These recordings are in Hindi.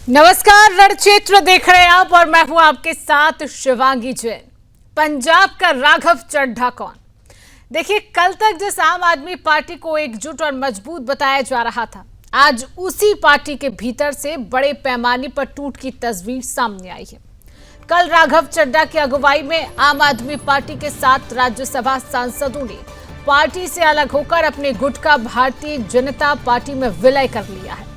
नमस्कार, रणक्षेत्र देख रहे हैं आप और मैं हूं आपके साथ शिवांगी जैन। पंजाब का राघव चड्ढा कौन? देखिए, कल तक जिस आम आदमी पार्टी को एकजुट और मजबूत बताया जा रहा था, आज उसी पार्टी के भीतर से बड़े पैमाने पर टूट की तस्वीर सामने आई है। कल राघव चड्ढा की अगुवाई में आम आदमी पार्टी के 7 राज्यसभा सांसदों ने पार्टी से अलग होकर अपने गुट का भारतीय जनता पार्टी में विलय कर लिया है।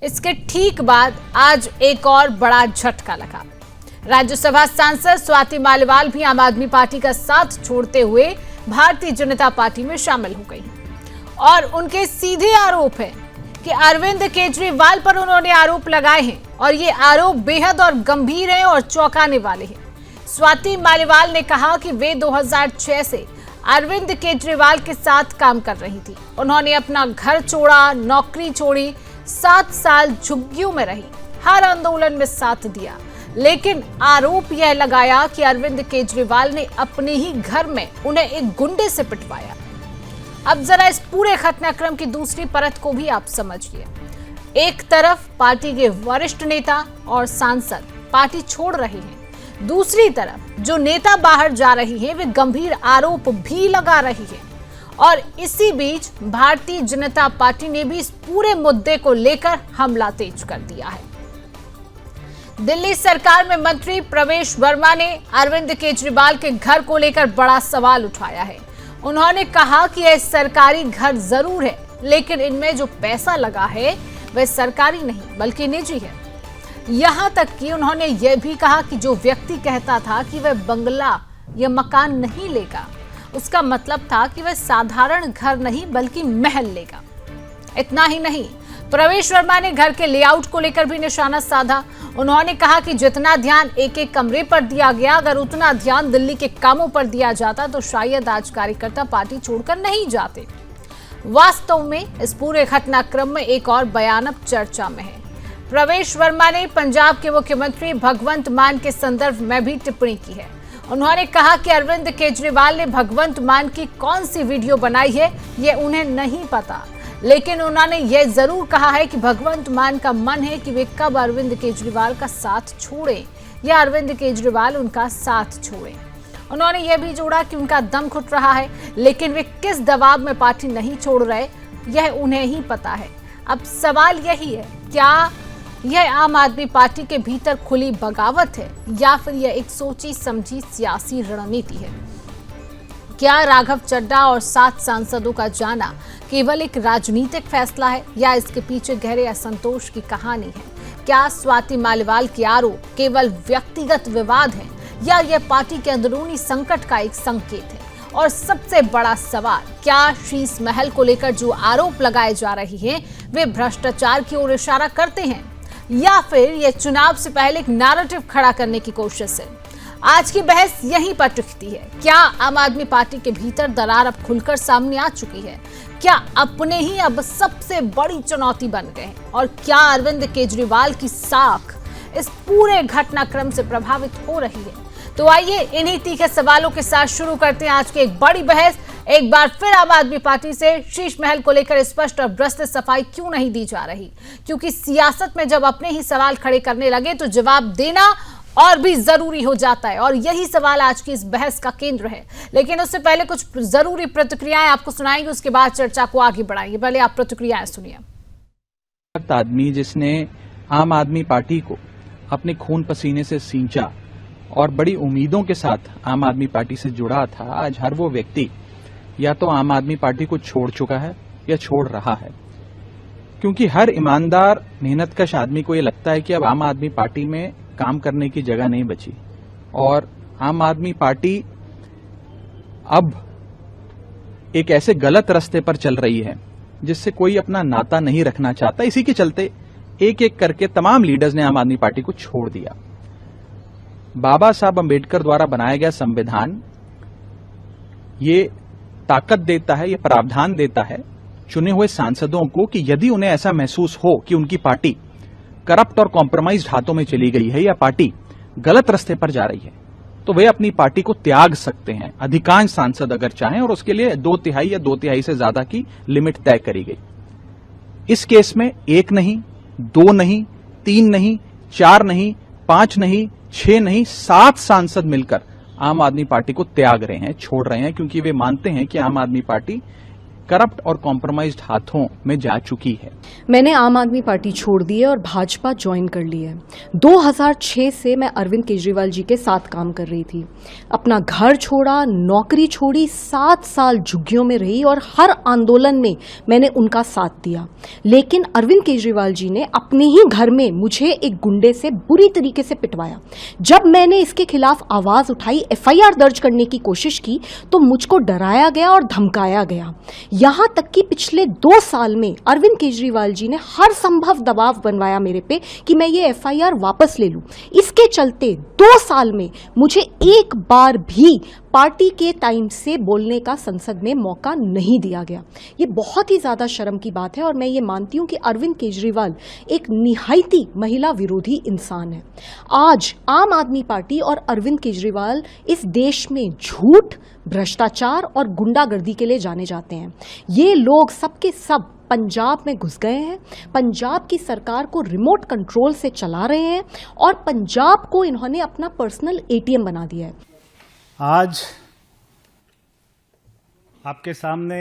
इसके ठीक बाद आज एक और बड़ा झटका लगा। राज्यसभा सांसद स्वाति मालीवाल भी आम आदमी पार्टी का साथ छोड़ते हुए भारतीय जनता पार्टी में शामिल हो गई और उनके सीधे आरोप है कि अरविंद केजरीवाल पर उन्होंने आरोप लगाए हैं और ये आरोप बेहद और गंभीर हैं और चौंकाने वाले हैं। स्वाति मालीवाल ने कहा कि वे 2006 से अरविंद केजरीवाल के साथ काम कर रही थी। उन्होंने अपना घर छोड़ा, नौकरी छोड़ी, 7 साल झुग्गियों में रही, हर आंदोलन में साथ दिया, लेकिन आरोप यह लगाया कि अरविंद केजरीवाल ने अपने ही घर में उन्हें एक गुंडे से पिटवाया। अब जरा इस पूरे घटनाक्रम की दूसरी परत को भी आप समझिए। एक तरफ पार्टी के वरिष्ठ नेता और सांसद पार्टी छोड़ रहे हैं, दूसरी तरफ जो नेता बाहर जा रही है वे गंभीर आरोप भी लगा रही है। और इसी बीच भारतीय जनता पार्टी ने भी इस पूरे मुद्दे को लेकर हमला तेज कर दिया है। दिल्ली सरकार में मंत्री प्रवेश वर्मा ने अरविंद केजरीवाल के घर को लेकर बड़ा सवाल उठाया है। उन्होंने कहा कि यह सरकारी घर जरूर है, लेकिन इनमें जो पैसा लगा है वह सरकारी नहीं बल्कि निजी है। यहां तक कि उन्होंने यह भी कहा कि जो व्यक्ति कहता था कि वह बंगला या मकान नहीं लेगा, उसका मतलब था कि वह साधारण घर नहीं बल्कि महल लेगा। इतना ही नहीं, प्रवेश वर्मा ने घर के लेआउट को लेकर भी निशाना साधा। उन्होंने कहा कि जितना ध्यान एक एक कमरे पर दिया गया, अगर उतना ध्यान दिल्ली के कामों पर दिया जाता तो शायद आज कार्यकर्ता पार्टी छोड़कर नहीं जाते। वास्तव में इस पूरे घटनाक्रम में एक और बयान अब चर्चा में है। प्रवेश वर्मा ने पंजाब के मुख्यमंत्री भगवंत मान के संदर्भ में भी टिप्पणी की है। उन्होंने कहा कि अरविंद केजरीवाल ने भगवंत मान की कौन सी वीडियो बनाई है ये उन्हें नहीं पता, लेकिन उन्होंने ये जरूर कहा है कि भगवंत मान का मन है कि वे कब अरविंद केजरीवाल का साथ छोड़े या अरविंद केजरीवाल उनका साथ छोड़े। उन्होंने ये भी जोड़ा कि उनका दम घुट रहा है, लेकिन वे किस दबाव में पार्टी नहीं छोड़ रहे यह उन्हें ही पता है। अब सवाल यही है, क्या यह आम आदमी पार्टी के भीतर खुली बगावत है या फिर यह एक सोची समझी सियासी रणनीति है? क्या राघव चड्ढा और 7 सांसदों का जाना केवल एक राजनीतिक फैसला है या इसके पीछे गहरे असंतोष की कहानी है? क्या स्वाति मालीवाल के आरोप केवल व्यक्तिगत विवाद है या यह पार्टी के अंदरूनी संकट का एक संकेत है? और सबसे बड़ा सवाल, क्या शीश महल को लेकर जो आरोप लगाए जा रहे हैं वे भ्रष्टाचार की ओर इशारा करते हैं या फिर यह चुनाव से पहले एक नैरेटिव खड़ा करने की कोशिश है? आज की बहस यहीं पर टिकती है। क्या आम आदमी पार्टी के भीतर दरार अब खुलकर सामने आ चुकी है? क्या अपने ही अब सबसे बड़ी चुनौती बन गए हैं? और क्या अरविंद केजरीवाल की साख इस पूरे घटनाक्रम से प्रभावित हो रही है? तो आइए इन्हीं तीखे सवालों के साथ शुरू करते हैं आज की एक बड़ी बहस। एक बार फिर आम आदमी पार्टी से शीश महल को लेकर स्पष्ट और विस्तृत सफाई क्यों नहीं दी जा रही? क्योंकि सियासत में जब अपने ही सवाल खड़े करने लगे तो जवाब देना और भी जरूरी हो जाता है, और यही सवाल आज की इस बहस का केंद्र है। लेकिन उससे पहले कुछ जरूरी प्रतिक्रियाएं आपको सुनाएंगे, उसके बाद चर्चा को आगे बढ़ाएंगे। पहले आप प्रतिक्रियाएं सुनिए। आदमी जिसने आम आदमी पार्टी को अपने खून पसीने से सींचा और बड़ी उम्मीदों के साथ आम आदमी पार्टी से जुड़ा था, आज हर वो व्यक्ति या तो आम आदमी पार्टी को छोड़ चुका है या छोड़ रहा है। क्योंकि हर ईमानदार मेहनतकश आदमी को ये लगता है कि अब आम आदमी पार्टी में काम करने की जगह नहीं बची और आम आदमी पार्टी अब एक ऐसे गलत रास्ते पर चल रही है जिससे कोई अपना नाता नहीं रखना चाहता। इसी के चलते एक एक करके तमाम लीडर्स ने आम आदमी पार्टी को छोड़ दिया। बाबा साहब अंबेडकर द्वारा बनाया गया संविधान ये ताकत देता है, ये प्रावधान देता है चुने हुए सांसदों को कि यदि उन्हें ऐसा महसूस हो कि उनकी पार्टी करप्ट और कॉम्प्रोमाइज्ड हाथों में चली गई है या पार्टी गलत रास्ते पर जा रही है, तो वे अपनी पार्टी को त्याग सकते हैं, अधिकांश सांसद अगर चाहें, और उसके लिए 2/3 या 2/3 से ज्यादा की लिमिट तय करी गई। इस केस में 1 नहीं, 2 नहीं, 3 नहीं, 4 नहीं, 5 नहीं, 6 नहीं, 7 सांसद मिलकर आम आदमी पार्टी को त्याग रहे हैं, छोड़ रहे हैं, क्योंकि वे मानते हैं कि आम आदमी पार्टी करप्ट और कॉम्प्रोमाइज्ड हाथों में जा चुकी है। मैंने आम आदमी पार्टी छोड़ दी है और भाजपा ज्वाइन कर ली है। 2006 से मैं अरविंद केजरीवाल जी के साथ काम कर रही थी। अपना घर छोड़ा, नौकरी छोड़ी, 7 साल झुग्गियों में रही और हर आंदोलन में मैंने उनका साथ दिया। लेकिन अरविंद केजरीवाल जी ने अपने ही घर में मुझे एक गुंडे से बुरी तरीके से पिटवाया। जब मैंने इसके खिलाफ आवाज उठाई, FIR दर्ज करने की कोशिश की, तो मुझको डराया गया और धमकाया गया। यहां तक कि पिछले 2 साल में अरविंद केजरीवाल जी ने हर संभव दबाव बनवाया मेरे पे कि मैं ये FIR वापस ले लूं। इसके चलते 2 साल में मुझे एक बार भी पार्टी के टाइम से बोलने का संसद में मौका नहीं दिया गया। ये बहुत ही ज्यादा शर्म की बात है और मैं ये मानती हूं कि अरविंद केजरीवाल एक निहायती महिला विरोधी इंसान है। आज आम आदमी पार्टी और अरविंद केजरीवाल इस देश में झूठ, भ्रष्टाचार और गुंडागर्दी के लिए जाने जाते हैं। ये लोग सबके सब पंजाब में घुस गए हैं, पंजाब की सरकार को रिमोट कंट्रोल से चला रहे हैं और पंजाब को इन्होंने अपना पर्सनल ATM बना दिया है। आज आपके सामने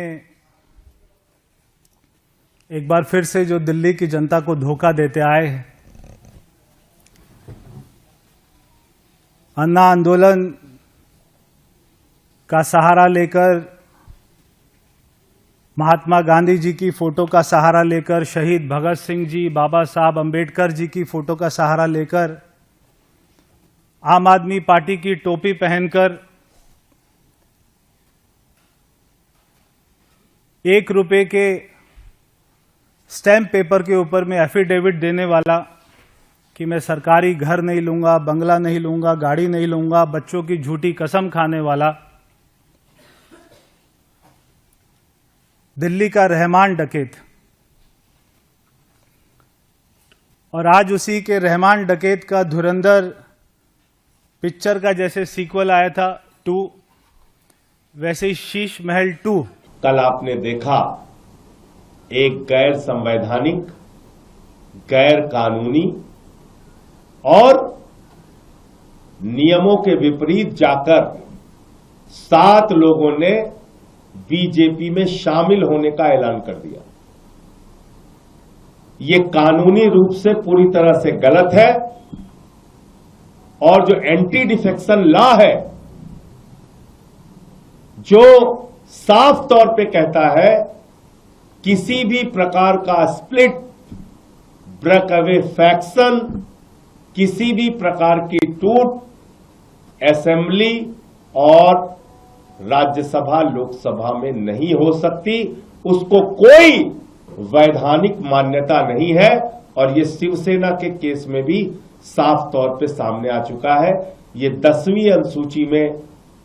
एक बार फिर से जो दिल्ली की जनता को धोखा देते आए हैं, अन्ना आंदोलन का सहारा लेकर, महात्मा गांधी जी की फोटो का सहारा लेकर, शहीद भगत सिंह जी, बाबा साहब अंबेडकर जी की फोटो का सहारा लेकर, आम आदमी पार्टी की टोपी पहनकर 1 रुपए के स्टैम्प पेपर के ऊपर में एफिडेविट देने वाला कि मैं सरकारी घर नहीं लूंगा, बंगला नहीं लूंगा, गाड़ी नहीं लूंगा, बच्चों की झूठी कसम खाने वाला दिल्ली का रहमान डकैत, और आज उसी के रहमान डकैत का धुरंधर पिक्चर का जैसे सीक्वल आया था 2, वैसे ही शीश महल 2। कल आपने देखा एक गैर संवैधानिक, गैर कानूनी और नियमों के विपरीत जाकर 7 लोगों ने बीजेपी में शामिल होने का ऐलान कर दिया। ये कानूनी रूप से पूरी तरह से गलत है और जो एंटी डिफेक्शन लॉ है, जो साफ तौर पे कहता है किसी भी प्रकार का स्प्लिट, ब्रेक अवे फैक्शन, किसी भी प्रकार की टूट असेंबली और राज्यसभा लोकसभा में नहीं हो सकती, उसको कोई वैधानिक मान्यता नहीं है। और ये शिवसेना के केस में भी साफ तौर पे सामने आ चुका है। ये 10वीं अनुसूची में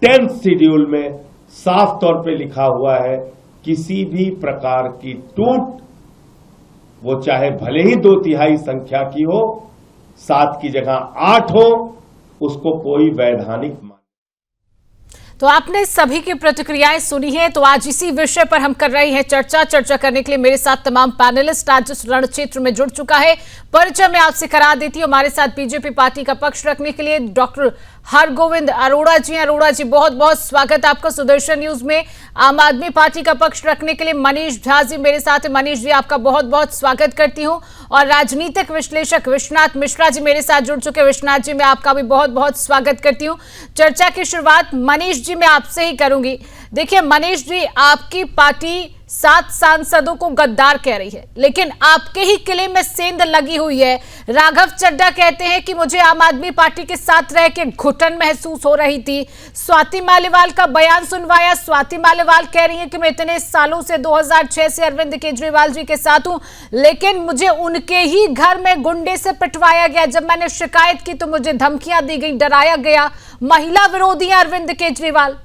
10th शेड्यूल में साफ तौर पे लिखा हुआ है, किसी भी प्रकार की टूट, वो चाहे भले ही 2/3 संख्या की हो, 7 की जगह 8 हो, उसको कोई वैधानिक। तो आपने सभी की प्रतिक्रियाएं सुनी है। तो आज इसी विषय पर हम कर रहे हैं चर्चा करने के लिए मेरे साथ तमाम पैनलिस्ट आज इस रण क्षेत्र में जुड़ चुका है। परिचय मैं आपसे करा देती हूं। हमारे साथ बीजेपी पार्टी का पक्ष रखने के लिए डॉक्टर हरगोविंद अरोड़ा जी। अरोड़ा जी, बहुत बहुत स्वागत आपका सुदर्शन न्यूज में। आम आदमी पार्टी का पक्ष रखने के लिए मनीष झा जी मेरे साथ है। मनीष जी, आपका बहुत बहुत स्वागत करती हूं। और राजनीतिक विश्लेषक विश्वनाथ मिश्रा जी मेरे साथ जुड़ चुके। विश्वनाथ जी, मैं आपका भी बहुत बहुत स्वागत करती हूं। चर्चा की शुरुआत मनीष जी मैं आपसे ही करूंगी। देखिए मनीष जी, आपकी पार्टी 7 सांसदों को गद्दार कह रही है, लेकिन आपके ही किले में सेंध लगी हुई है। राघव चड्ढा कहते हैं कि मुझे आम आदमी पार्टी के साथ रह के घुटन महसूस हो रही थी। स्वाति मालीवाल का बयान सुनवाया। स्वाति मालीवाल कह रही हैं कि मैं इतने सालों से 2006 से अरविंद केजरीवाल जी के साथ हूं, लेकिन मुझे उनके ही घर में गुंडे से पिटवाया गया। जब मैंने शिकायत की तो मुझे धमकियां दी गई, डराया गया। महिला विरोधी अरविंद केजरीवाल।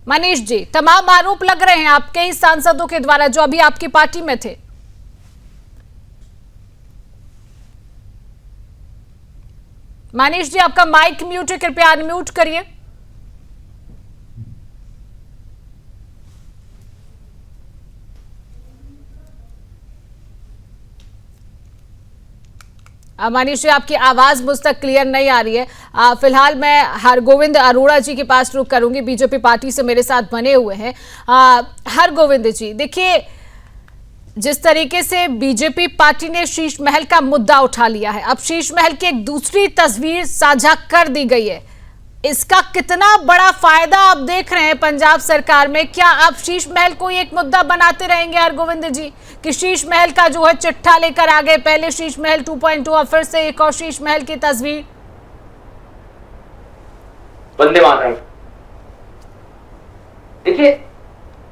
मनीष जी, तमाम आरोप लग रहे हैं आपके ही सांसदों के द्वारा जो अभी आपकी पार्टी में थे। मनीष जी, आपका माइक म्यूट है, कृपया अनम्यूट करिए। मनीष जी, आपकी आवाज मुझ तक क्लियर नहीं आ रही है। फिलहाल मैं हरगोविंद अरोड़ा जी के पास रुख करूंगी, बीजेपी पार्टी से मेरे साथ बने हुए हैं। हरगोविंद जी, देखिए जिस तरीके से बीजेपी पार्टी ने शीश महल का मुद्दा उठा लिया है, अब शीश महल की एक दूसरी तस्वीर साझा कर दी गई है, इसका कितना बड़ा फायदा आप देख रहे हैं पंजाब सरकार में? क्या आप शीश महल को एक मुद्दा बनाते रहेंगे हरगोविंद जी, कि शीश महल का जो है चिट्ठा लेकर आ गए, पहले शीश महल 2.2 और फिर से एक और शीश महल की तस्वीर? वंदे मातरम। देखिए,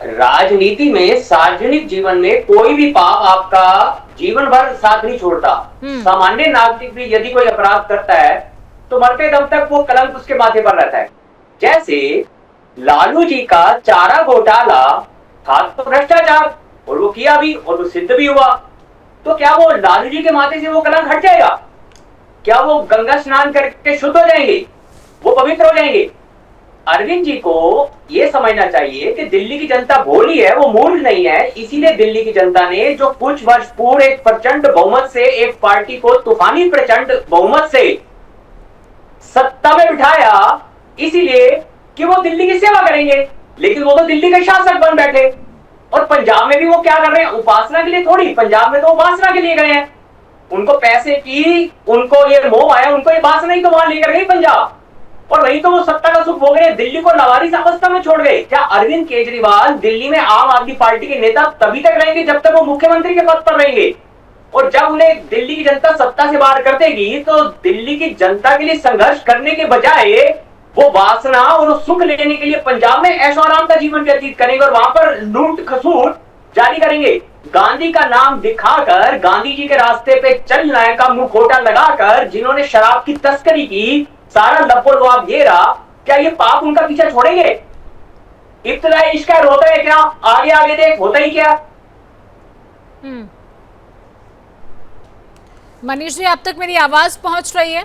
राजनीति में, सार्वजनिक जीवन में कोई भी पाप आपका जीवन भर साथ नहीं छोड़ता। सामान्य नागरिक भी यदि कोई अपराध करता है तो मरते दम तक वो कलंक उसके माथे पर रहता है। जैसे लालू जी का चारा घोटाला था तो भ्रष्टाचार, और वो किया भी और वो सिद्ध भी हुआ, तो क्या वो लालू जी के माथे से वो कलंक हट जाएगा? क्या वो गंगा स्नान करके शुद्ध हो जाएंगे, वो पवित्र हो जाएंगे? अरविंद जी को ये समझना चाहिए कि दिल्ली की जनता भोली है, वो मूर्ख नहीं है। इसीलिए दिल्ली की जनता ने जो कुछ वर्ष पूर्व एक प्रचंड बहुमत से एक पार्टी को तूफानी प्रचंड बहुमत से सत्ता में बिठाया, इसीलिए कि वो दिल्ली की सेवा करेंगे। लेकिन वो तो दिल्ली के शासक बन बैठे, और पंजाब में भी वो क्या कर रहे हैं? उपासना के लिए थोड़ी, पंजाब में तो उपासना के लिए गए हैं। उनको पैसे की, उनको ये मोह आया, उनको ये वासना ही तो वहां लेकर गई पंजाब, और वही तो वो सत्ता का सुख भोग रहे। दिल्ली को लावारिस अवस्था में छोड़ गए। क्या अरविंद केजरीवाल दिल्ली में आम आदमी पार्टी के नेता तभी तक रहेंगे जब तक वो मुख्यमंत्री के पद पर रहेंगे, और जब उन्हें दिल्ली की जनता सत्ता से बाहर कर देगी तो दिल्ली की जनता के लिए संघर्ष करने के बजाय वो वासना और सुख लेने के लिए पंजाब में ऐशो आराम का जीवन व्यतीत करेंगे और वहां पर लूट खसूट जारी करेंगे। गांधी का नाम दिखाकर, गांधी जी के रास्ते पे चलना का मुखौटा लगाकर जिन्होंने शराब की तस्करी की, सारा लपोलवाब ये रहा, क्या ये पाप उनका पीछा छोड़ेंगे? इब्तिदाई इश्क होता है क्या? आगे आगे देख, होता ही क्या? मनीष जी, अब तक मेरी आवाज पहुंच रही है?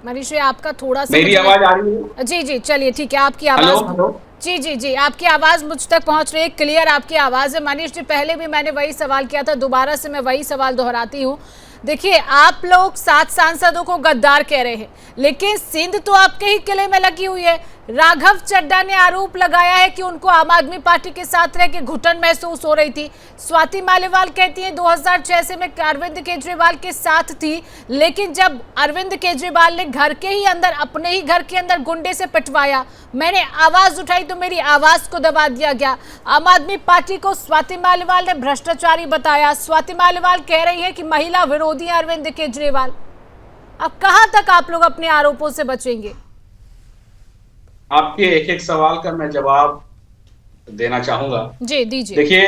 मनीष जी, आपका थोड़ा सा मेरी आवाज आ रही है? जी जी, चलिए ठीक है, आपकी आवाज जी जी जी, आपकी आवाज मुझ तक पहुंच रही है, क्लियर आपकी आवाज है। मनीष जी, पहले भी मैंने वही सवाल किया था, दोबारा से मैं वही सवाल दोहराती हूँ। देखिए, आप लोग 7 सांसदों को गद्दार कह रहे हैं, लेकिन सिंध तो आपके ही किले में लगी हुई है। राघव चड्ढा ने आरोप लगाया है कि उनको आम आदमी पार्टी के साथ रह के घुटन महसूस हो रही थी। स्वाति मालीवाल कहती हैं 2006 से मैं अरविंद केजरीवाल के साथ थी, लेकिन जब अरविंद केजरीवाल ने घर के ही अंदर, अपने ही घर के अंदर गुंडे से पिटवाया, मैंने आवाज उठाई तो मेरी आवाज को दबा दिया गया। आम आदमी पार्टी को स्वाति मालीवाल ने भ्रष्टाचारी बताया। स्वाति मालीवाल कह रही है कि महिला विरोधी है अरविंद केजरीवाल। अब कहां तक आप लोग अपने आरोपों से बचेंगे? आपके एक एक सवाल का मैं जवाब देना चाहूंगा। जी दीजिए। देखिए,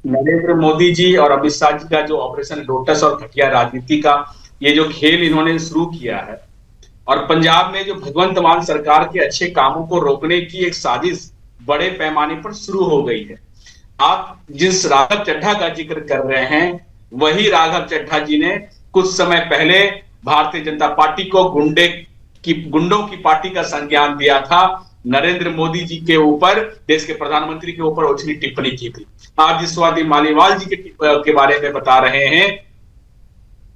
नरेंद्र मोदी जी और अमित शाह जी का जो ऑपरेशन लोटस और घटिया राजनीति का ये जो खेल इन्होंने शुरू किया है, और पंजाब में जो भगवंत मान सरकार के अच्छे कामों को रोकने की एक साजिश बड़े पैमाने पर शुरू हो गई है। आप जिस राघव चड्ढा का जिक्र कर रहे हैं, वही राघव चड्ढा जी ने कुछ समय पहले भारतीय जनता पार्टी को गुंडों की पार्टी का संज्ञान दिया था। नरेंद्र मोदी जी के ऊपर, देश के प्रधानमंत्री के ऊपर उछली टिप्पणी की थी। आप जिस स्वाति मालीवाल जी के बारे में बता रहे हैं,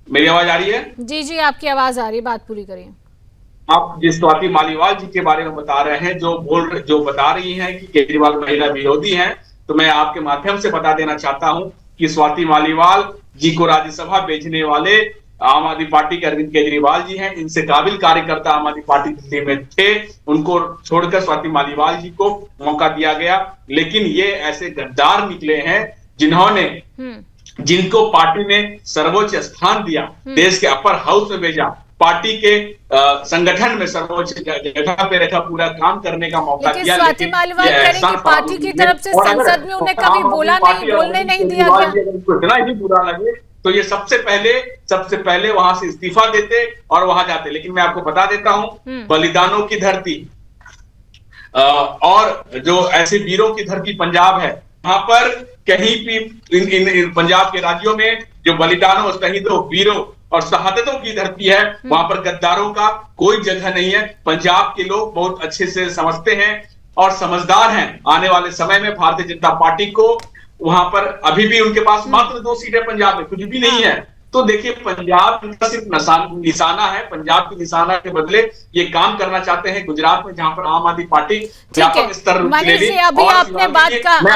मेरी आवाज आ रही है? जी जी, आपकी आवाज आ रही है, बात पूरी करिए। आप जिस स्वाति मालीवाल जी के बारे में बता रहे हैं, जो बता रही हैं कि केजरीवाल महिला विरोधी हैं, तो मैं आपके माध्यम से बता देना चाहता हूं कि स्वाति मालीवाल जी को राज्यसभा भेजने वाले आम आदमी पार्टी के अरविंद केजरीवाल जी हैं। इनसे काबिल कार्यकर्ता आम आदमी पार्टी दिल्ली में थे, उनको छोड़कर स्वाति मालीवाल जी को मौका दिया गया। लेकिन ये ऐसे गद्दार निकले हैं जिनको पार्टी ने सर्वोच्च स्थान दिया, देश के अपर हाउस में भेजा, पार्टी के संगठन में सर्वोच्च जगह पे रखा, पूरा काम करने का मौका दिया। स्वाति मालीवाल कह रही कि पार्टी की तरफ से संसद में उन्हें कभी बोलने नहीं दिया गया। इतना ही बुरा लगे तो ये सबसे पहले वहां से इस्तीफा देते और वहां जाते। लेकिन मैं आपको बता देता हूं, बलिदानों की धरती और जो ऐसे वीरों की धरती पंजाब है, वहां पर कहीं भी इन पंजाब के राज्यों में जो बलिदानों, शहीदों, वीरों और शहादतों की धरती है, वहां पर गद्दारों का कोई जगह नहीं है। पंजाब के लोग बहुत अच्छे से समझते हैं और समझदार हैं। आने वाले समय में भारतीय जनता पार्टी को वहां पर अभी भी उनके पास मात्र 2 सीट है पंजाब में, कुछ भी नहीं है। तो देखिए पंजाब इनका सिर्फ निशाना है, पंजाब की निशाना के बदले ये काम करना चाहते हैं गुजरात में, जहां पर आम आदमी पार्टी व्यापक स्तर मनीष जी, अभी आपने बात का, मैं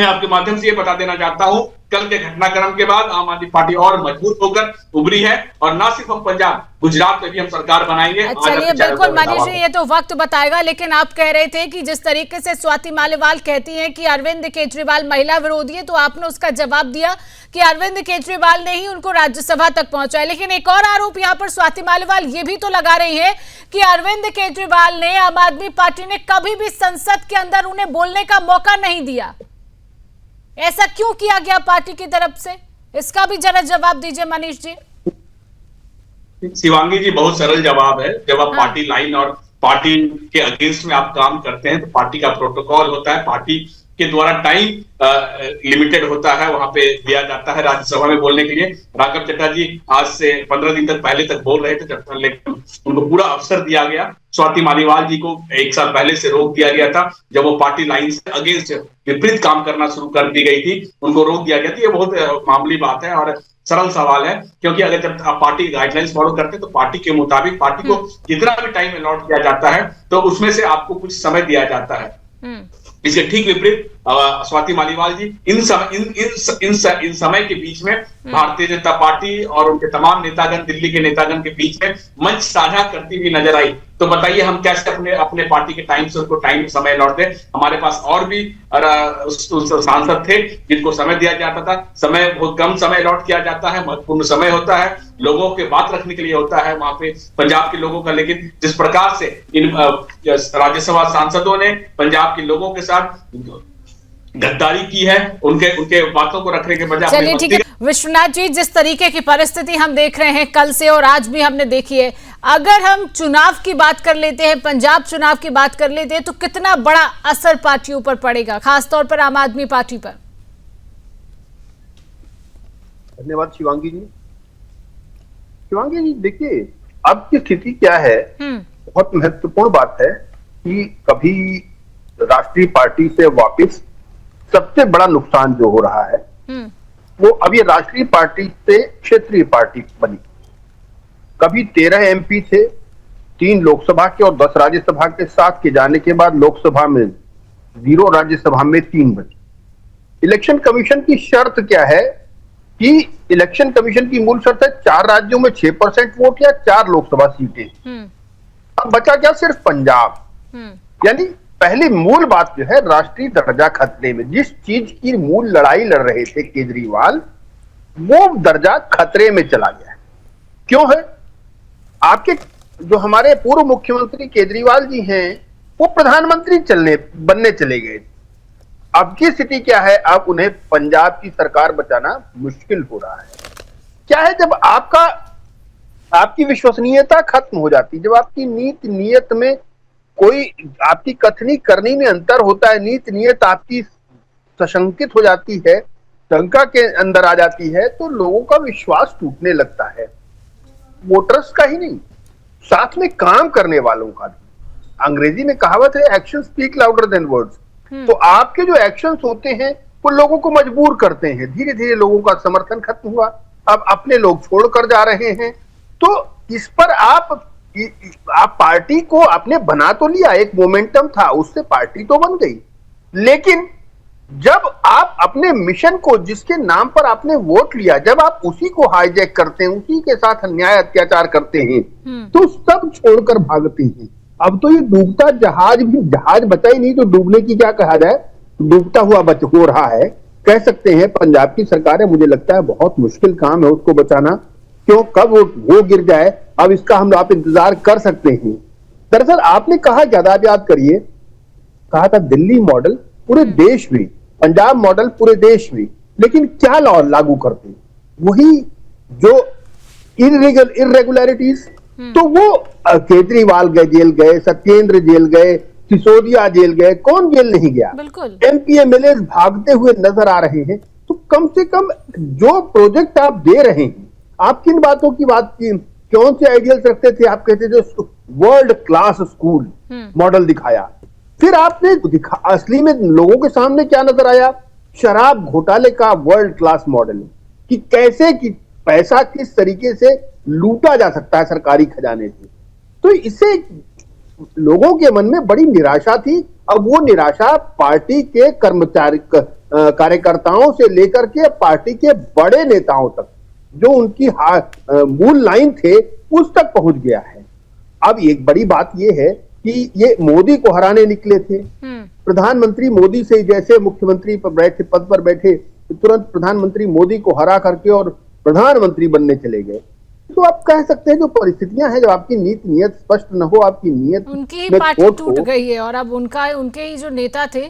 आपके माध्यम से ये बता देना चाहता हूं, कल के घटनाक्रम के बाद आम आदमी पार्टी और मजबूत होकर उभरी है, और ना सिर्फ हम पंजाब, गुजरात में भी हम सरकार बनाएंगे। चलिए बिल्कुल मनीष जी, ये तो वक्त बताएगा, लेकिन आप कह रहे थे कि जिस तरीके से स्वाति मालीवाल कहती हैं कि अरविंद केजरीवाल महिला विरोधी है, तो आपने उसका जवाब दिया कि अरविंद केजरीवाल ने ही उनको राज्यसभा तक पहुंचाया। लेकिन एक और आरोप यहाँ पर स्वाति मालीवाल ये भी तो लगा रही है कि अरविंद केजरीवाल ने, आम आदमी पार्टी ने कभी भी संसद के अंदर उन्हें बोलने का मौका नहीं दिया। ऐसा क्यों किया गया पार्टी की तरफ से? इसका भी जरा जवाब दीजिए मनीष जी। शिवांगी जी, बहुत सरल जवाब है। जब आप पार्टी लाइन और पार्टी के अगेंस्ट में आप काम करते हैं तो पार्टी का प्रोटोकॉल होता है, पार्टी के द्वारा टाइम लिमिटेड होता है, वहां पे दिया जाता है राज्यसभा में बोलने के लिए। राघव चड्ढा जी आज से 15 दिन तक पहले तक बोल रहे थे, लेकिन उनको पूरा अवसर दिया गया। स्वाति मालीवाल जी को 1 साल पहले से रोक दिया गया था, जब वो पार्टी लाइन से अगेंस्ट विपरीत काम करना शुरू कर दी गई थी, उनको रोक दिया गया था। ये बहुत मामूली बात है और सरल सवाल है, क्योंकि अगर जब आप पार्टी गाइडलाइंस फॉलो करते हैं तो पार्टी के मुताबिक पार्टी को जितना भी टाइम अलॉट किया जाता है तो उसमें से आपको कुछ समय दिया जाता है। इसके ठीक विपरीत स्वाति मालीवाल जी इन समय के बीच में भारतीय जनता पार्टी और उनके तमाम नेतागण, दिल्ली के नेतागण के बीच में मंच साझा करती हुई नजर आई। तो बताइए हम कैसे अपने पार्टी के टाइम से उनको टाइम समय लौटते। हमारे पास और भी सांसद थे जिनको समय दिया जाता था, समय बहुत कम समय अलॉट किया जाता है, महत्वपूर्ण समय होता है, लोगों के बात रखने के लिए होता है वहां पे पंजाब के लोगों का। लेकिन जिस प्रकार से इन राज्यसभा सांसदों ने पंजाब के लोगों के साथ गद्दारी की है, उनके बातों को रखने के बजाय। चलिए ठीक है विश्वनाथ जी, जिस तरीके की परिस्थिति हम देख रहे हैं कल से और आज भी हमने देखी है, अगर हम चुनाव की बात कर लेते हैं, पंजाब चुनाव की बात कर लेते हैं, तो कितना बड़ा असर पार्टियों पर पड़ेगा, खासतौर पर आम आदमी पार्टी पर? धन्यवाद शिवांगी जी। शिवांगी जी देखिए, अब की स्थिति क्या है, बहुत महत्वपूर्ण बात है कि कभी राष्ट्रीय पार्टी से वापस सबसे बड़ा नुकसान जो हो रहा है वो अब ये राष्ट्रीय पार्टी से क्षेत्रीय पार्टी बनी। कभी 13 एमपी थे, 3 लोकसभा के और 10 राज्यसभा के साथ के जाने के बाद लोकसभा में 0, राज्यसभा में 3 बचे। इलेक्शन कमीशन की शर्त क्या है कि इलेक्शन कमीशन की मूल शर्त है 4 राज्यों में 6% वोट या 4 लोकसभा सीटें। अब बचा क्या? सिर्फ पंजाब। यानी पहली मूल बात जो है राष्ट्रीय दर्जा खतरे में, जिस चीज की मूल लड़ाई लड़ रहे थे केजरीवाल, वो दर्जा खतरे में चला गया है। क्यों है? आपके जो हमारे पूर्व मुख्यमंत्री केजरीवाल जी हैं वो प्रधानमंत्री बनने चले गए। अब की स्थिति क्या है? अब उन्हें पंजाब की सरकार बचाना मुश्किल हो रहा है। क्या है, जब आपकी विश्वसनीयता खत्म हो जाती, जब आपकी नीति नियत में कोई आपकी कथनी करनी में अंतर होता है, नीति नियत आपकी सशंकित हो जाती है, शंका के अंदर आ जाती है, तो लोगों का विश्वास टूटने लगता है। वोटर्स का ही नहीं, साथ में काम करने वालों का भी। अंग्रेजी में कहावत है action speak louder than words. तो आपके जो एक्शंस होते हैं वो लोगों को मजबूर करते हैं। धीरे धीरे लोगों का समर्थन खत्म हुआ, अब अपने लोग छोड़कर जा रहे हैं। तो इस पर आप पार्टी को आपने बना तो लिया, एक मोमेंटम था, उससे पार्टी तो बन गई, लेकिन जब आप अपने मिशन को, जिसके नाम पर आपने वोट लिया, जब आप उसी को हाईजैक करते हैं, उसी के साथ अन्याय अत्याचार करते हैं, तो सब छोड़कर भागते हैं। अब तो ये डूबता जहाज भी, जहाज बचा ही नहीं तो डूबने की क्या कहा जाए, डूबता हुआ हो रहा है कह सकते हैं। पंजाब की सरकार है, मुझे लगता है बहुत मुश्किल काम है उसको बचाना। क्यों, कब वो गिर जाए, अब इसका हम आप इंतजार कर सकते हैं। दरअसल आपने कहा, ज्यादा याद करिए, कहा था दिल्ली मॉडल पूरे देश में, पंजाब मॉडल पूरे देश में, लेकिन क्या लागू करते? वही जो इरेगुलरिटीज। तो वो केजरीवाल जेल गए, सत्येंद्र जेल गए, सिसोदिया जेल गए, कौन जेल नहीं गया? एमपी एमएलए भागते हुए नजर आ रहे हैं। तो कम से कम जो प्रोजेक्ट आप दे रहे हैं, आप किन बातों की बात की, कौन से आइडियल्स रखते थे? आप कहते थे वर्ल्ड क्लास स्कूल मॉडल दिखाया, फिर आपने असली में लोगों के सामने क्या नजर आया? शराब घोटाले का वर्ल्ड क्लास मॉडल, कि कैसे कि पैसा किस तरीके से लूटा जा सकता है सरकारी खजाने से। तो इससे लोगों के मन में बड़ी निराशा थी। अब वो निराशा पार्टी के कर्मचारी कार्यकर्ताओं से लेकर के पार्टी के बड़े नेताओं तक, जो उनकी मूल लाइन थे, उस तक पहुंच गया है। अब एक बड़ी बात यह है कि ये मोदी को हराने निकले थे। प्रधानमंत्री मोदी से जैसे मुख्यमंत्री पद पर बैठे, तुरंत प्रधानमंत्री मोदी को हरा करके और प्रधानमंत्री बनने चले गए। तो आप कह सकते हैं जो परिस्थितियां हैं, जब आपकी नीयत स्पष्ट न हो, आपकी नीयत उनकी ही पार्टी टूट गई है और अब उनके ही जो नेता थे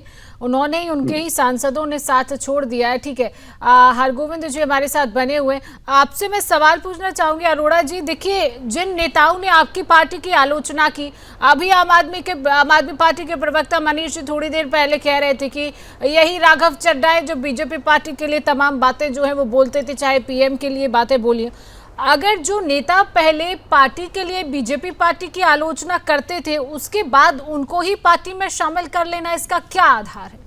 उन्होंने ही, उनके ही सांसदों ने साथ छोड़ दिया है। ठीक है, हरगोविंद जी हमारे साथ बने हुए। आपसे मैं सवाल पूछना चाहूंगी अरोड़ा जी, देखिए जिन नेताओं ने आपकी पार्टी की आलोचना की, अभी आम आदमी पार्टी के प्रवक्ता मनीष जी थोड़ी देर पहले कह रहे थे कि यही राघव चड्ढा है जो बीजेपी पार्टी के लिए तमाम बातें जो है वो बोलते थे, चाहे पीएम के लिए बातें बोलिए। अगर जो नेता पहले पार्टी के लिए बीजेपी पार्टी की आलोचना करते थे, उसके बाद उनको ही पार्टी में शामिल कर लेना, इसका क्या आधार है?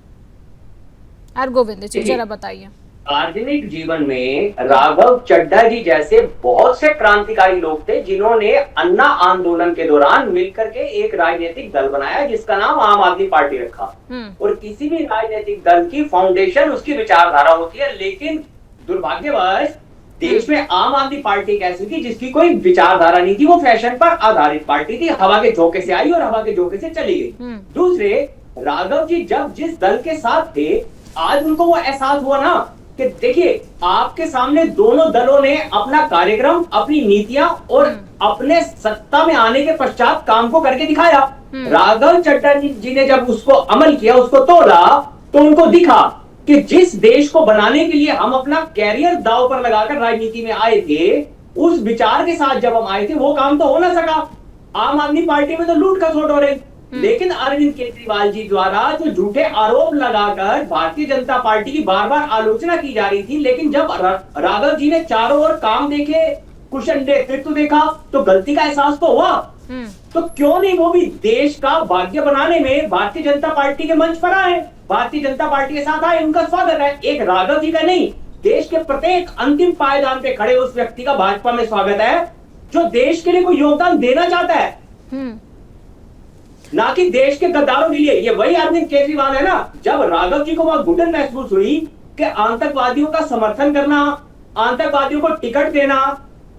हरगोविंद जी जरा बताइए। सार्वजनिक जीवन में राघव चड्ढा जी जैसे बहुत से क्रांतिकारी लोग थे जिन्होंने अन्ना आंदोलन के दौरान मिलकर के एक राजनीतिक दल बनाया जिसका नाम आम आदमी पार्टी रखा। और किसी भी राजनीतिक दल की फाउंडेशन उसकी विचारधारा होती है, लेकिन दुर्भाग्यवश देश में आम आदमी पार्टी एक ऐसी थी जिसकी कोई विचारधारा नहीं थी, वो फैशन पर आधारित पार्टी थी, हवा के झोंके से आई और हवा के झोंके से चली गई। दूसरे, राघव जी जब जिस दल के साथ थे, आज उनको वो एहसास हुआ ना कि देखिए आपके सामने दोनों दलों ने अपना कार्यक्रम, अपनी नीतियां और अपने सत्ता में आने के पश्चात काम को करके दिखाया। राघव चड्ढा जी ने जब उसको अमल किया, उसको तोड़ा, तो उनको दिखा कि जिस देश को बनाने के लिए हम अपना कैरियर दांव पर लगाकर राजनीति में आए थे, उस विचार के साथ जब हम आए थे वो काम तो हो ना सका। आम आदमी पार्टी में तो लूट खसोट हो रही, लेकिन अरविंद केजरीवाल जी द्वारा जो झूठे आरोप लगाकर भारतीय जनता पार्टी की बार बार आलोचना की जा रही थी, लेकिन जब राघव जी ने चारों ओर काम देखे, कुशल नेतृत्व देखा, तो गलती का एहसास तो हुआ। तो क्यों नहीं वो भी देश का भाग्य बनाने में भारतीय जनता पार्टी के मंच पर आए, भारतीय जनता पार्टी के साथ आए, उनका स्वागत है। एक राघव जी का नहीं, देश के प्रत्येक अंतिम पायदान पे खड़े उस व्यक्ति का भाजपा में स्वागत है जो देश के लिए कोई योगदान देना चाहता है, ना कि देश के गद्दारों के लिए। ये वही अरविंद केजरीवाल है ना, जब राघव जी को वहां घुटन महसूस हुई कि आतंकवादियों का समर्थन करना, आतंकवादियों को टिकट देना,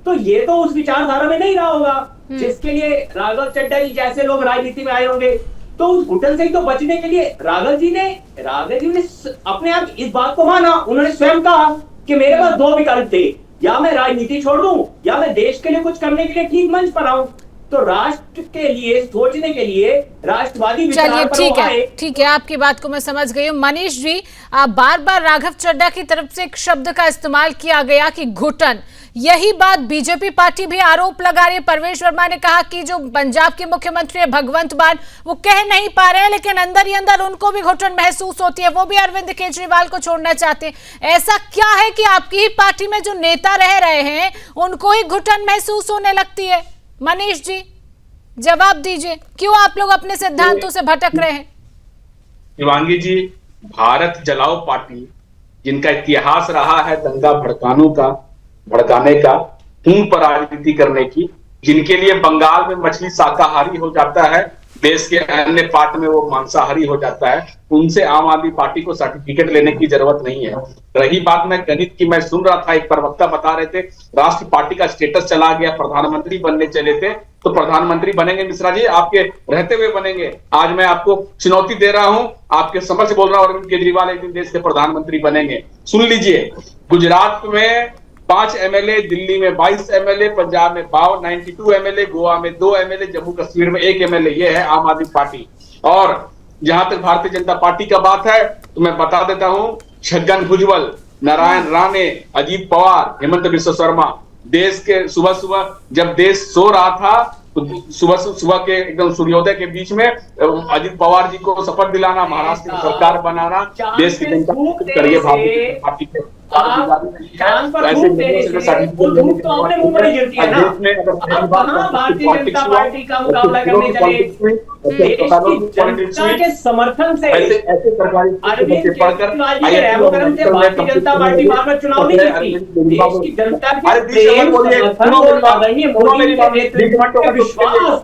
तो ये तो उस विचारधारा में नहीं रहा होगा जिसके लिए राघव चड्ढा जी जैसे लोग राजनीति में आए होंगे। तो उस घुटन से ही तो बचने के लिए राघव जी ने अपने आप इस बात को माना। उन्होंने स्वयं कहा कि मेरे पास दो विकल्प थे, या मैं राजनीति छोड़ दूं या मैं देश के लिए कुछ करने के लिए ठीक मंच पर आऊं। तो राष्ट्र के लिए सोचने के लिए राष्ट्रवादी विचार पर ठीक है, आपकी बात को मैं समझ गई हूँ। मनीष जी, बार बार राघव चड्ढा की तरफ से एक शब्द का इस्तेमाल किया गया कि घुटन, यही बात बीजेपी पार्टी भी आरोप लगा रही है। परवेश वर्मा ने कहा कि जो पंजाब के मुख्यमंत्री है भगवंत मान, वो कह नहीं पा रहे हैं, लेकिन अंदर ही अंदर उनको भी घुटन महसूस होती है, वो भी अरविंद केजरीवाल को छोड़ना चाहते हैं। ऐसा क्या है कि आपकी ही पार्टी में जो नेता रह रहे हैं उनको ही घुटन महसूस होने लगती है? मनीष जी जवाब दीजिए, क्यों आप लोग अपने सिद्धांतों से भटक रहे हैं? शिवांगी जी, भारत जलाओ पार्टी, जिनका इतिहास रहा है दंगा भड़काने का, खून पर राजनीति करने की, जिनके लिए बंगाल में मछली शाकाहारी हो जाता है, देश के अन्य पार्ट में वो मांसाहारी हो जाता है, उनसे आम आदमी पार्टी को सर्टिफिकेट लेने की जरूरत नहीं है। रही बात मैं गणित की, मैं सुन रहा था एक प्रवक्ता बता रहे थे राष्ट्र पार्टी का स्टेटस चला गया, प्रधानमंत्री बनने चले थे, तो प्रधानमंत्री बनेंगे मिश्रा जी, आपके रहते हुए बनेंगे। आज मैं आपको चुनौती दे रहा हूं, आपके समझ बोल रहा हूं, अरविंद केजरीवाल एक दिन देश के प्रधानमंत्री बनेंगे। सुन लीजिए, गुजरात में 5 एमएलए, दिल्ली में 22 एमएलए, पंजाब में 92 एमएलए, गोवा में 2 एमएलए, जम्मू कश्मीर में 1 एमएलए, ये है आम आदमी पार्टी। और जहां तक भारतीय जनता पार्टी का बात है तो मैं बता देता हूं, छगन भुजबल, नारायण राणे, अजीत पवार, हेमंत बिश्व शर्मा, देश के सुबह जब देश सो रहा था तो सुबह के एकदम सूर्योदय के बीच में अजीत पवार जी को शपथ दिलाना, महाराष्ट्र की सरकार बनाना, देश की जनता करिए भारतीय जनता पार्टी के चांद पर धूप देने से वो धूप तो अपने मुंह में ही गिरती है ना। अब कहाँ भारतीय जनता पार्टी का मुकाबला करने चले, देश की जनता के समर्थन से अरविंद केजरीवाल जी के रहमकरम से भारतीय जनता पार्टी बार-बार चुनाव नहीं जीतती। देश की जनता के प्रेम, समर्थन और आदरणीय मोदी के नेतृत्व के विश्वास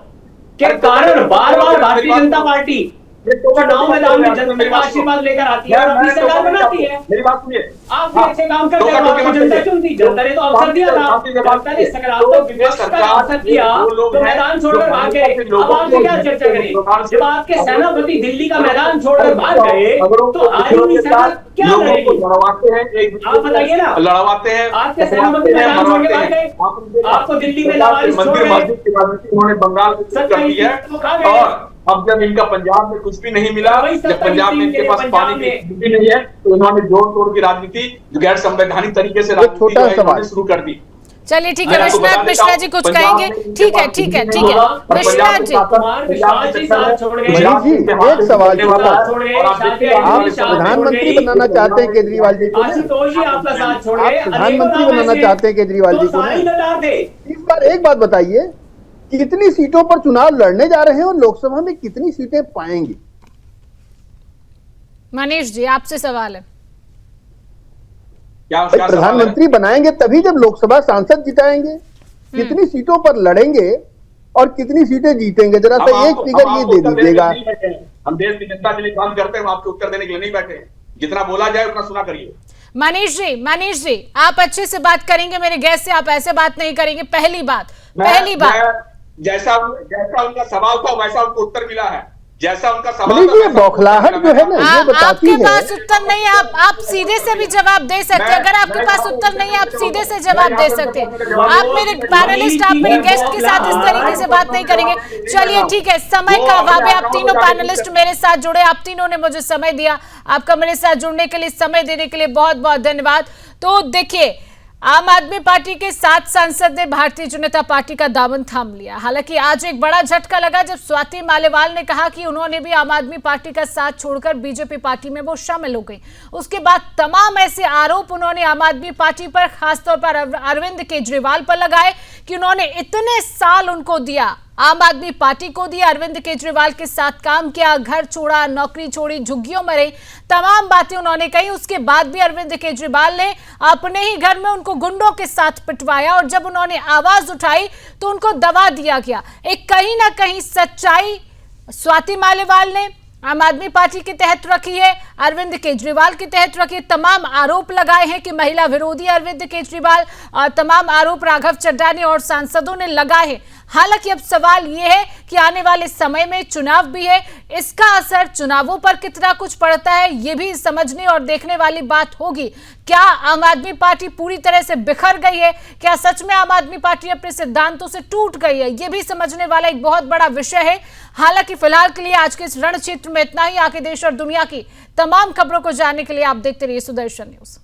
के कारण बार-बार भारतीय जनता पार्टी चुनाव मैदान में जनता का आशीर्वाद लेकर आती है और अपनी सरकार बनाती है। मेरी बात सुनिए, आप भी अच्छे काम करते हैं, आपको जनता चुनती, जनता ने तो अवसर दिया था, जनता ने सकारात्मक विकास का अवसर दिया तो मैदान छोड़कर भाग गए। अब आपसे क्या चर्चा करें, जब आपके सेनापति दिल्ली का मैदान छोड़कर भाग गए तो आयोगी सरकार क्या लड़ेगी? आप बताइए ना, लड़वाते हैं, आपके सेनापति मैदान छोड़ के भाग गए, आपको दिल्ली में लावारिस छोड़ गए, उन्होंने बंगाल कर दी है। और अब जब इनका पंजाब में कुछ भी नहीं मिला, जब पंजाब में इनके पास पानी की नहीं है, तो इन्होंने जोड़ तोड़ की राजनीति गैर संवैधानिक तरीके से राजनीति शुरू कर दी। चलिए ठीक है, विश्वनाथ मिश्रा जी कुछ कहेंगे? ठीक है विश्वनाथ जी। एक सवाल, आप प्रधानमंत्री बनाना चाहते हैं केजरीवाल जी को? आप प्रधानमंत्री बनाना चाहते हैं केजरीवाल जी को? इस बार एक बात बताइए, कितनी सीटों पर चुनाव लड़ने जा रहे हैं और लोकसभा में कितनी सीटें पाएंगे? मनीष जी आपसे सवाल है। क्या प्रधानमंत्री बनाएंगे तभी जब लोकसभा सांसद जिताएंगे। कितनी सीटों पर लड़ेंगे और कितनी सीटें जीतेंगे, जरा सा एक फिगर ये दे दीजिएगा। हम देश की जनता के लिए काम करते हैं, आपके उत्तर देने के लिए नहीं बैठे हैं। जितना बोला जाए उतना सुना करिए। मनीष जी आप अच्छे से बात करेंगे, मेरे गैस से आप ऐसे बात नहीं करेंगे। पहली बात जैसा उनका सवाल था वैसा उनको उत्तर मिला है। जैसा उनका सवाल था, बौखलाहट जो है ना ये बताती है। आपके पास उत्तर नहीं है, आप सीधे से भी जवाब दे सकते हैं। अगर आपके पास उत्तर नहीं है आप सीधे से जवाब दे सकते हैं। आप मेरे पैनलिस्ट, आप मेरे गेस्ट के साथ इस तरीके से बात नहीं करेंगे। चलिए ठीक है, समय का अभाव है। आप तीनों पैनलिस्ट मेरे साथ जुड़े, आप तीनों ने मुझे समय दिया। आपका मेरे साथ जुड़ने के लिए, समय देने के लिए बहुत बहुत धन्यवाद। तो देखिए, आम आदमी पार्टी के 7 सांसद ने भारतीय जनता पार्टी का दामन थाम लिया। हालांकि आज एक बड़ा झटका लगा जब स्वाति मालीवाल ने कहा कि उन्होंने भी आम आदमी पार्टी का साथ छोड़कर बीजेपी पार्टी में वो शामिल हो गई। उसके बाद तमाम ऐसे आरोप उन्होंने आम आदमी पार्टी पर, खासतौर पर अरविंद केजरीवाल पर लगाए कि उन्होंने इतने साल उनको दिया, आम आदमी पार्टी को दिया, अरविंद केजरीवाल के साथ काम किया, घर छोड़ा, नौकरी छोड़ी, झुग्गियों में रही, तमाम बातें उन्होंने कही। उसके बाद भी अरविंद केजरीवाल ने अपने ही घर में उनको गुंडों के साथ पिटवाया और जब उन्होंने आवाज उठाई तो उनको दबा दिया गया। एक कहीं ना कहीं सच्चाई स्वाति मालीवाल ने आम आदमी पार्टी के तहत रखी है, अरविंद केजरीवाल के तहत रखी है। तमाम आरोप लगाए हैं कि महिला विरोधी अरविंद केजरीवाल, तमाम आरोप राघव चड्ढा ने और सांसदों ने लगाए हैं। हालांकि अब सवाल यह है कि आने वाले समय में चुनाव भी है, इसका असर चुनावों पर कितना कुछ पड़ता है, यह भी समझने और देखने वाली बात होगी। क्या आम आदमी पार्टी पूरी तरह से बिखर गई है? क्या सच में आम आदमी पार्टी अपने सिद्धांतों से टूट गई है? यह भी समझने वाला एक बहुत बड़ा विषय है। हालांकि फिलहाल के लिए आज के इस रण क्षेत्र में इतना ही। आगे देश और दुनिया की तमाम खबरों को जानने के लिए आप देखते रहिए सुदर्शन न्यूज।